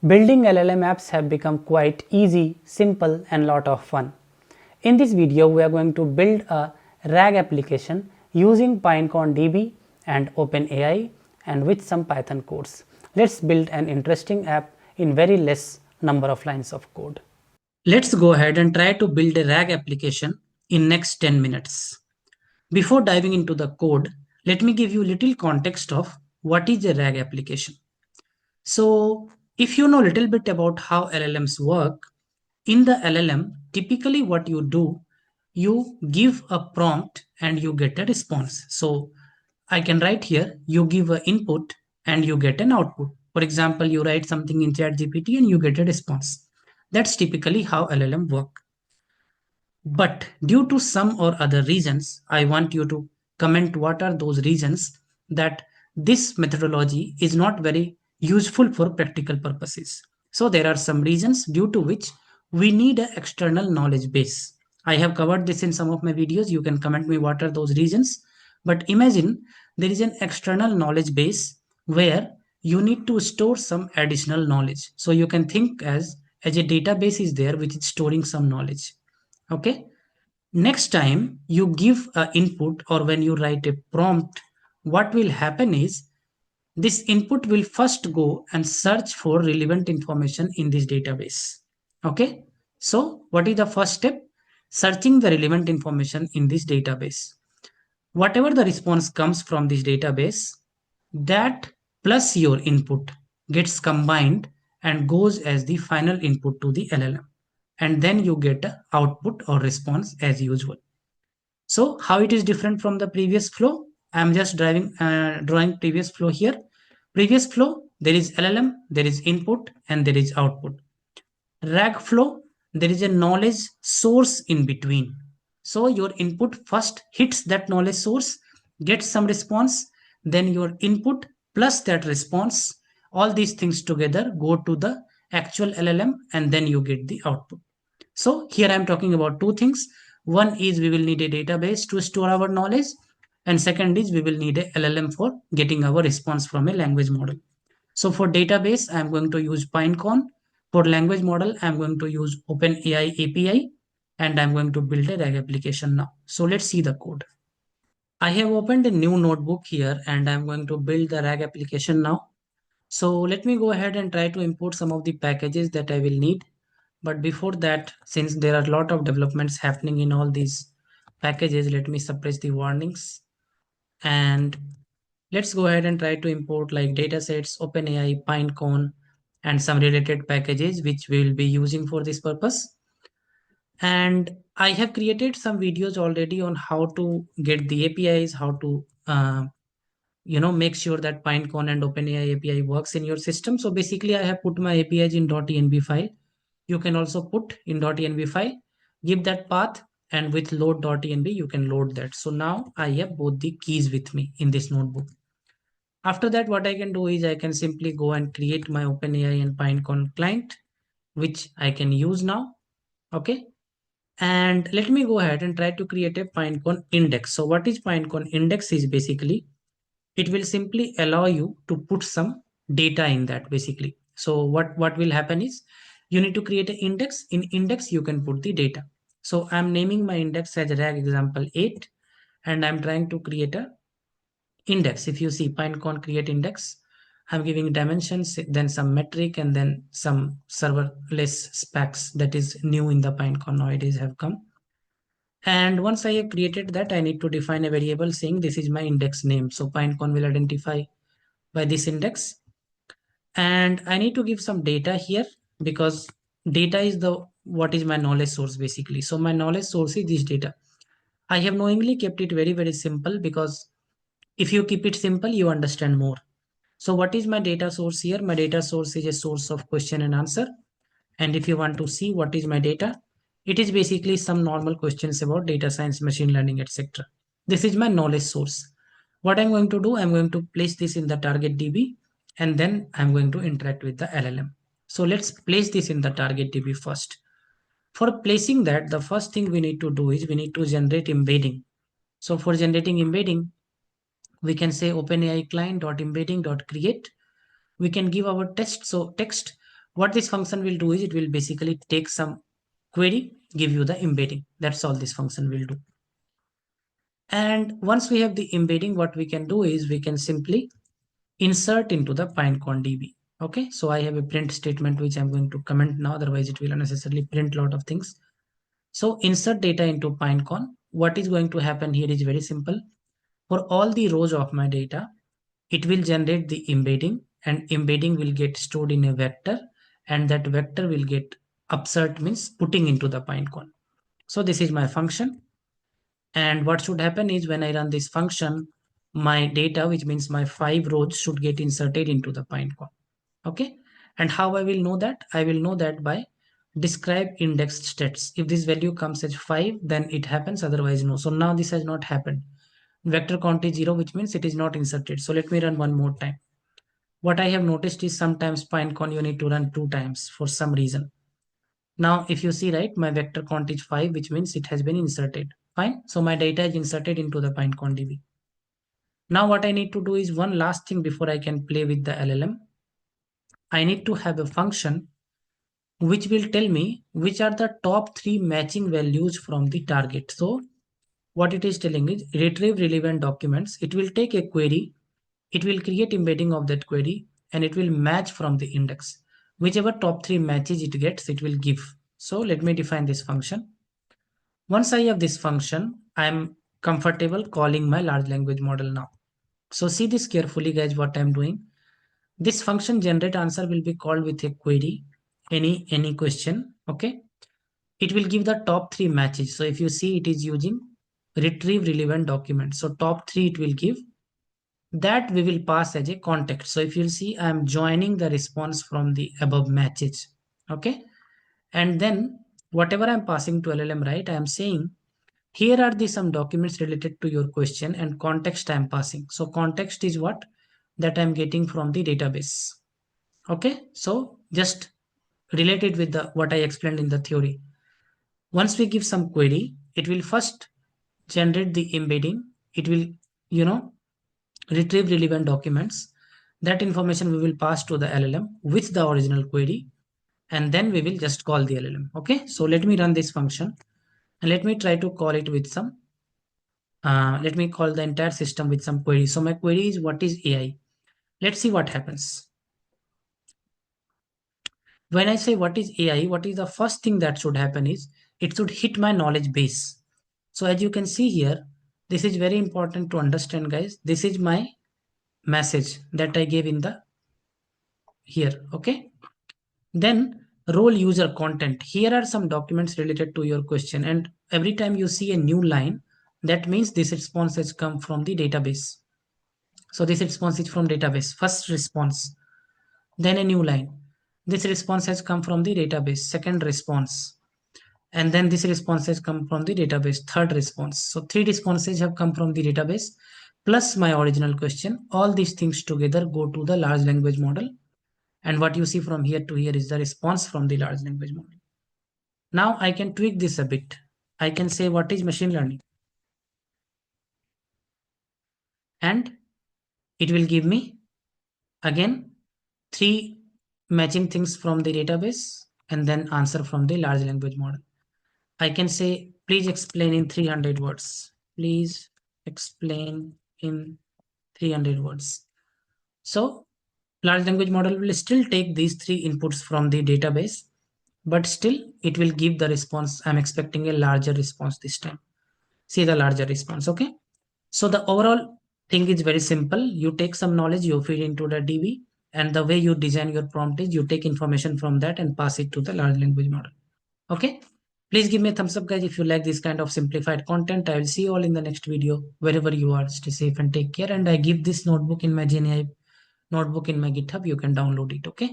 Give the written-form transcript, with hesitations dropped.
Building LLM apps have become quite easy, simple and lot of fun. In this video, we are going to build a RAG application using pinecone DB and openai and with some Python codes. Let's build an interesting app in very less number of lines of code. Let's go ahead and try to build a RAG application in next 10 minutes. Before diving into the code, let me give you a little context of what is a RAG application. So if you know a little bit about how LLMs work, in the LLM, typically what you do, you give a prompt and you get a response. So I can write here, you give an input and you get an output. For example, you write something in ChatGPT and you get a response. That's typically how LLM work. But due to some or other reasons, I want you to comment what are those reasons that this methodology is not very useful for practical purposes. So there are some reasons due to which we need an external knowledge base. I have covered this in some of my videos. You can comment me what are those reasons. But imagine there is an external knowledge base where you need to store some additional knowledge. So you can think as a database is there which is storing some knowledge. Okay. Next time you give a input or when you write a prompt, what will happen is this input will first go and search for relevant information in this database. Okay. So what is the first step? Searching the relevant information in this database. Whatever the response comes from this database, that plus your input gets combined and goes as the final input to the LLM. And then you get a output or response as usual. So how it is different from the previous flow? I'm just drawing previous flow here. Previous flow, there is LLM, there is input and there is output. RAG flow, there is a knowledge source in between. So your input first hits that knowledge source, gets some response, then your input plus that response, all these things together go to the actual LLM and then you get the output. So here I'm talking about two things. One is we will need a database to store our knowledge, and second is we will need a LLM for getting our response from a language model. So for database, I'm going to use Pinecone. For language model, I'm going to use OpenAI API, and I'm going to build a RAG application now. So let's see the code. I have opened a new notebook here, and I'm going to build the RAG application now. So let me go ahead and try to import some of the packages that I will need. But before that, since there are a lot of developments happening in all these packages, let me suppress the warnings. And let's go ahead and try to import like datasets, OpenAI, Pinecone, and some related packages which we will be using for this purpose. And I have created some videos already on how to get the APIs, how to make sure that Pinecone and OpenAI API works in your system. So basically, I have put my APIs in .env file. You can also put in .env file, give that path, and with load.env you can load that. So now I have both the keys with me in this notebook. After that, what I can do is I can simply go and create my OpenAI and Pinecone client, which I can use now. Okay. And let me go ahead and try to create a Pinecone index. So what is Pinecone index is basically, it will simply allow you to put some data in that basically. So what will happen is you need to create an index. In index, you can put the data. So I'm naming my index as RAG example 8, and I'm trying to create a index. If you see Pinecone create index, I'm giving dimensions, then some metric, and then some serverless specs that is new in the Pinecone nowadays have come. And once I have created that, I need to define a variable saying this is my index name. So Pinecone will identify by this index. And I need to give some data here because data is the what is my knowledge source basically. So my knowledge source is this data. I have knowingly kept it very, very simple because if you keep it simple, you understand more. So what is my data source here? My data source is a source of question and answer. And if you want to see what is my data, it is basically some normal questions about data science, machine learning, etc. This is my knowledge source. What I'm going to do, I'm going to place this in the target DB and then I'm going to interact with the LLM. So let's place this in the target DB first. For placing that, the first thing we need to do is we need to generate embedding. So for generating embedding, we can say OpenAI client.embedding.create. We can give our text. So text, What this function will do is it will basically take some query, give you the embedding. That's all this function will do. And once we have the embedding, what we can do is we can simply insert into the pinecone DB. Okay, so I have a print statement which I'm going to comment now, otherwise it will unnecessarily print a lot of things. So insert data into pinecone. What is going to happen here is very simple. For all the rows of my data, it will generate the embedding, and embedding will get stored in a vector, and that vector will get upsert, means putting into the pinecone. So this is my function. And what should happen is when I run this function, my data, which means my 5 rows, should get inserted into the pinecone. Okay. And how I will know that? I will know that by describe indexed states. If this value comes as 5, then it happens, otherwise no. So now this has not happened. Vector count is 0, which means it is not inserted. So let me run one more time. What I have noticed is sometimes pinecone you need to run 2 times for some reason. Now, if you see, right, my vector count is 5, which means it has been inserted. Fine. So my data is inserted into the pinecone DB. Now what I need to do is one last thing before I can play with the LLM. I need to have a function which will tell me which are the top 3 matching values from the target. So what it is telling is retrieve relevant documents. It will take a query, it will create embedding of that query, and it will match from the index. Whichever top 3 matches it gets, it will give. So let me define this function. Once I have this function, I am comfortable calling my large language model now. So see this carefully, guys, what I'm doing. This function generate answer will be called with a query, any question. Okay. It will give the top 3 matches. So if you see, it is using retrieve relevant documents. So top 3 it will give. That we will pass as a context. So if you'll see, I am joining the response from the above matches. Okay. And then whatever I'm passing to LLM, right, I am saying here are the some documents related to your question, and context I'm passing. So context is what? That I'm getting from the database. Okay. So just relate it with the what I explained in the theory. Once we give some query, it will first generate the embedding. It will, you know, retrieve relevant documents. That information we will pass to the LLM with the original query, and then we will just call the LLM. Okay. So let me run this function and let me try to call it with some let me call the entire system with some query. So my query is what is AI? Let's see what happens. When I say what is AI, what is the first thing that should happen is it should hit my knowledge base. So as you can see here, this is very important to understand, guys. This is my message that I gave in the here. Okay. Then role user content. Here are some documents related to your question. And every time you see a new line, that means this response has come from the database. So this response is from database, first response, then a new line. This response has come from the database, second response, and then this response has come from the database, third response. So 3 responses have come from the database plus my original question. All these things together go to the large language model. And what you see from here to here is the response from the large language model. Now I can tweak this a bit. I can say what is machine learning, and it will give me again 3 matching things from the database and then answer from the large language model. I can say, please explain in 300 words. Please explain in 300 words. So large language model will still take these 3 inputs from the database, but still it will give the response. I'm expecting a larger response this time. See the larger response. Okay. So the overall thing is very simple. You take some knowledge, you feed into the DB, and the way you design your prompt is you take information from that and pass it to the large language model. Okay. Please give me a thumbs up, guys, if you like this kind of simplified content. I will see you all in the next video. Wherever you are, stay safe and take care. And I give this notebook in my GenAI notebook in my GitHub. You can download it. Okay.